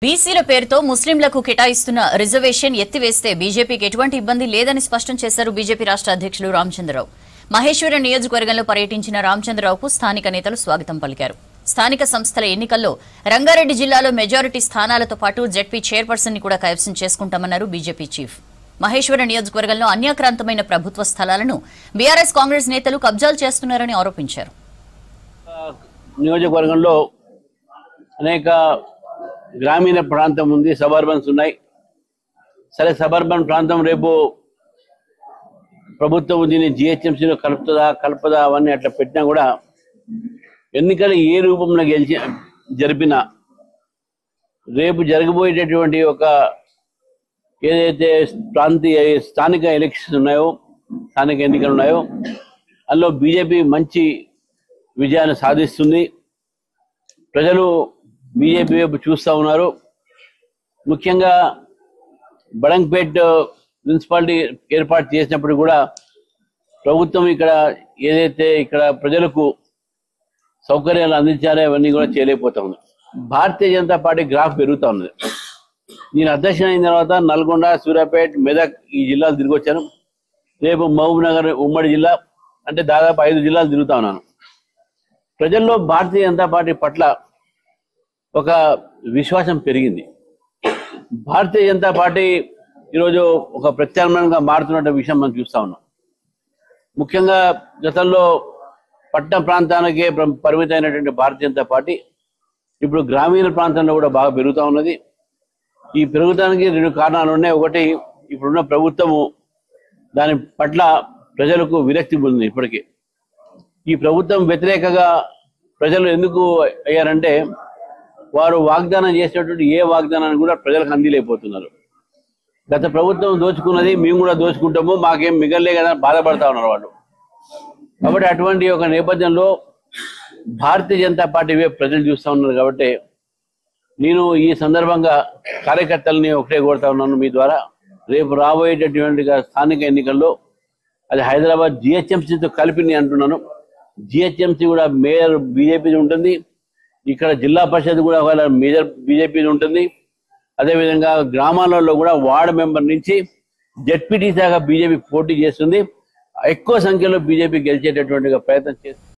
బీసీల పేరుతో ముస్లింలకు కేటాయిస్తున్న రిజర్వేషన్ ఎత్తివేస్తే బీజేపీకి ఎటువంటి ఇబ్బంది లేదని స్పష్టం చేశారు బీజేపీ రాష్ట్ర అధ్యక్షులు రామచంద్రరావు. మహేశ్వరం నియోజకవర్గంలో పర్యటించిన రామచంద్రరావుకు స్థానిక నేతలు స్వాగతం పలికారు. స్థానిక సంస్థల ఎన్నికల్లో రంగారెడ్డి జిల్లాలో మెజారిటీ స్థానాలతో పాటు జెడ్పీ చైర్పర్సన్ ని కూడా కైవసం చేసుకుంటామన్నారు బీజేపీ చీఫ్. మహేశ్వరం నియోజకవర్గంలో అన్యాక్రాంతమైన ప్రభుత్వ స్థలాలను బీఆర్ఎస్ కాంగ్రెస్ నేతలు కబ్జాలు చేస్తున్నారని ఆరోపించారు. నియోజకవర్గంలో అనేక గ్రామీణ ప్రాంతం ఉంది, సబర్బన్స్ ఉన్నాయి. సరే, సబర్బన్ ప్రాంతం రేపు ప్రభుత్వం దీన్ని జిహెచ్ఎంసీలో కలుపుతుందా అవన్నీ అట్లా పెట్టినా కూడా ఎన్నికలు ఏ రూపంలో జరిపినా రేపు జరగబోయేటటువంటి ఒక ఏదైతే స్థానిక ఎలక్షన్స్ ఉన్నాయో, స్థానిక ఎన్నికలు ఉన్నాయో అందులో బీజేపీ మంచి విజయాన్ని సాధిస్తుంది. ప్రజలు బీజేపీ వైపు చూస్తూ ఉన్నారు. ముఖ్యంగా బడంగ్పేట్ మున్సిపాలిటీ ఏర్పాటు చేసినప్పుడు కూడా ప్రభుత్వం ఏదైతే ఇక్కడ ప్రజలకు సౌకర్యాలు అందించారో అవన్నీ కూడా చేయలేకపోతా ఉంది. భారతీయ జనతా పార్టీ గ్రాఫ్ పెరుగుతూ ఉన్నది. నేను అధ్యక్షుడు అయిన తర్వాత నల్గొండ, సూర్యాపేట, మెదక్ ఈ జిల్లాలు తిరిగి వచ్చాను. రేపు మహబూబ్ నగర్ ఉమ్మడి జిల్లా, అంటే దాదాపు 5 జిల్లాలు తిరుగుతా ఉన్నాను. ప్రజల్లో భారతీయ జనతా పార్టీ పట్ల ఒక విశ్వాసం పెరిగింది. భారతీయ జనతా పార్టీ ఈరోజు ఒక ప్రత్యామ్నాయంగా మారుతున్న విషయం మనం చూస్తా ఉన్నాం. ముఖ్యంగా గతంలో పట్టణ ప్రాంతానికే పరిమితమైనటువంటి భారతీయ జనతా పార్టీ ఇప్పుడు గ్రామీణ ప్రాంతంలో కూడా బాగా పెరుగుతూ ఉన్నది. ఈ పెరుగుతానికి 2 కారణాలు ఉన్నాయి. ఒకటి, ఇప్పుడున్న ప్రభుత్వము దాని పట్ల ప్రజలకు విరక్తి ఉంది. ఇప్పటికీ ఈ ప్రభుత్వం వ్యతిరేకంగా ప్రజలు ఎందుకు అయ్యారంటే వారు వాగ్దానం చేసినటువంటి ఏ వాగ్దానాన్ని కూడా ప్రజలకు అందిలేకపోతున్నారు. గత ప్రభుత్వం దోచుకున్నది మేము కూడా దోచుకుంటాము, మాకేం మిగలలే కదా బాధపడతా ఉన్నారు వాళ్ళు. కాబట్టి అటువంటి ఒక నేపథ్యంలో భారతీయ జనతా పార్టీ వైపు ప్రజలు చూస్తూ ఉన్నారు. కాబట్టి నేను ఈ సందర్భంగా కార్యకర్తలని ఒకటే కోరుతా ఉన్నాను మీ ద్వారా, రేపు రాబోయేటటువంటి స్థానిక ఎన్నికల్లో అది హైదరాబాద్ జిహెచ్ఎంసీతో కలిపి నేను అంటున్నాను. జిహెచ్ఎంసీ కూడా మేయర్ బీజేపీ ఉంటుంది, ఇక్కడ జిల్లా పరిషత్ కూడా మేజర్ బీజేపీ ఉంటుంది. అదేవిధంగా గ్రామాలలో కూడా వార్డు మెంబర్ నుంచి జెడ్పీటీ దాకా బీజేపీ పోటీ చేస్తుంది. ఎక్కువ సంఖ్యలో బీజేపీ గెలిచేటటువంటి ప్రయత్నం చేస్తుంది.